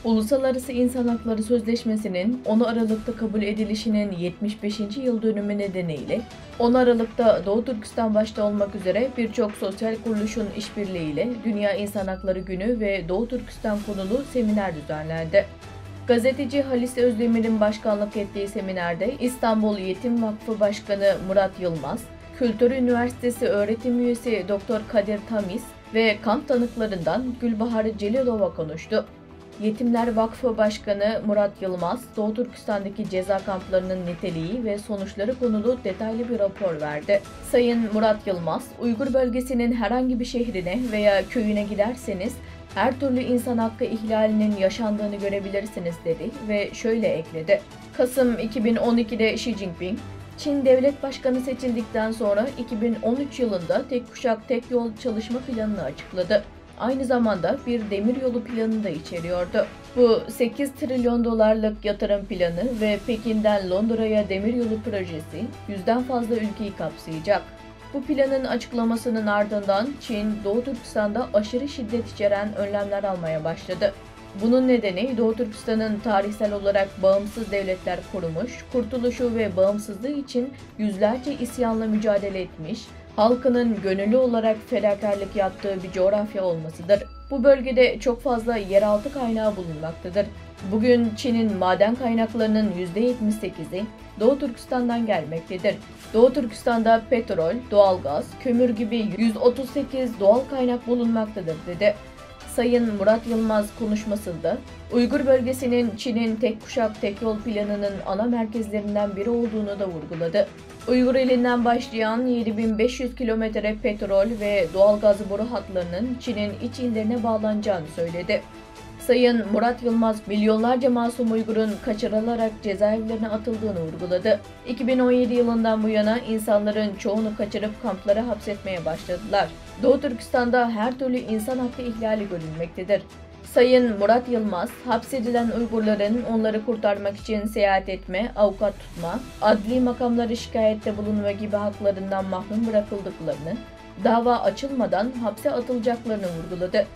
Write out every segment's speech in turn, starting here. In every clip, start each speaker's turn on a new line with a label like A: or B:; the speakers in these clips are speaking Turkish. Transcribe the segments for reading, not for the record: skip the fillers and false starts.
A: Uluslararası İnsan Hakları Sözleşmesi'nin 10 Aralık'ta kabul edilişinin 75. yıl dönümü nedeniyle 10 Aralık'ta Doğu Türkistan başta olmak üzere birçok sosyal kuruluşun işbirliğiyle Dünya İnsan Hakları Günü ve Doğu Türkistan konulu seminer düzenlendi. Gazeteci Halis Özdemir'in başkanlık ettiği seminerde İstanbul Yetim Vakfı Başkanı Murat Yılmaz, Kültür Üniversitesi öğretim üyesi Doktor Kadir Tamiz ve kamp tanıklarından Gülbahar Celilova konuştu. Yetimler Vakfı Başkanı Murat Yılmaz, Doğu Türkistan'daki ceza kamplarının niteliği ve sonuçları konulu detaylı bir rapor verdi. Sayın Murat Yılmaz, Uygur bölgesinin herhangi bir şehrine veya köyüne giderseniz her türlü insan hakkı ihlalinin yaşandığını görebilirsiniz dedi ve şöyle ekledi. Kasım 2012'de Xi Jinping, Çin Devlet Başkanı seçildikten sonra 2013 yılında tek kuşak tek yol çalışma planını açıkladı. Aynı zamanda bir demiryolu planını da içeriyordu. Bu 8 trilyon dolarlık yatırım planı ve Pekin'den Londra'ya demiryolu projesi 100'den fazla ülkeyi kapsayacak. Bu planın açıklamasının ardından Çin, Doğu Türkistan'da aşırı şiddet içeren önlemler almaya başladı. Bunun nedeni Doğu Türkistan'ın tarihsel olarak bağımsız devletler kurmuş, kurtuluşu ve bağımsızlığı için yüzlerce isyanla mücadele etmiş, halkının gönüllü olarak fedakarlık yaptığı bir coğrafya olmasıdır. Bu bölgede çok fazla yeraltı kaynağı bulunmaktadır. Bugün Çin'in maden kaynaklarının %78'i Doğu Türkistan'dan gelmektedir. Doğu Türkistan'da petrol, doğalgaz, kömür gibi 138 doğal kaynak bulunmaktadır dedi. Sayın Murat Yılmaz konuşmasında Uygur bölgesinin Çin'in tek kuşak tek yol planının ana merkezlerinden biri olduğunu da vurguladı. Uygur elinden başlayan 7500 kilometre petrol ve doğalgaz boru hatlarının Çin'in iç illerine bağlanacağını söyledi. Sayın Murat Yılmaz, milyonlarca masum Uygur'un kaçırılarak cezaevlerine atıldığını vurguladı. 2017 yılından bu yana insanların çoğunu kaçırıp kamplara hapsetmeye başladılar. Doğu Türkistan'da her türlü insan hakkı ihlali görülmektedir. Sayın Murat Yılmaz, hapsedilen Uygurların onları kurtarmak için seyahat etme, avukat tutma, adli makamlara şikayette bulunma gibi haklarından mahrum bırakıldıklarını, dava açılmadan hapse atılacaklarını vurguladı.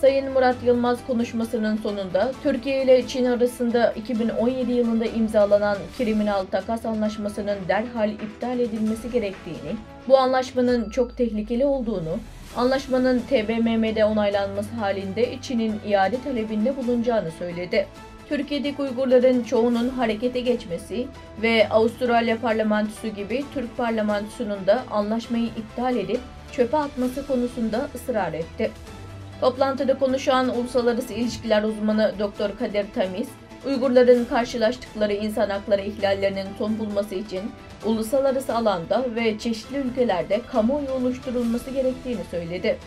A: Sayın Murat Yılmaz konuşmasının sonunda Türkiye ile Çin arasında 2017 yılında imzalanan kriminal takas anlaşmasının derhal iptal edilmesi gerektiğini, bu anlaşmanın çok tehlikeli olduğunu, anlaşmanın TBMM'de onaylanması halinde Çin'in iade talebinde bulunacağını söyledi. Türkiye'deki Uygurların çoğunun harekete geçmesi ve Avustralya parlamentosu gibi Türk parlamentosunun da anlaşmayı iptal edip çöpe atması konusunda ısrar etti. Toplantıda konuşan uluslararası ilişkiler uzmanı Doktor Kadir Tamiz, Uygurların karşılaştıkları insan hakları ihlallerinin son bulması için uluslararası alanda ve çeşitli ülkelerde kamuoyu oluşturulması gerektiğini söyledi.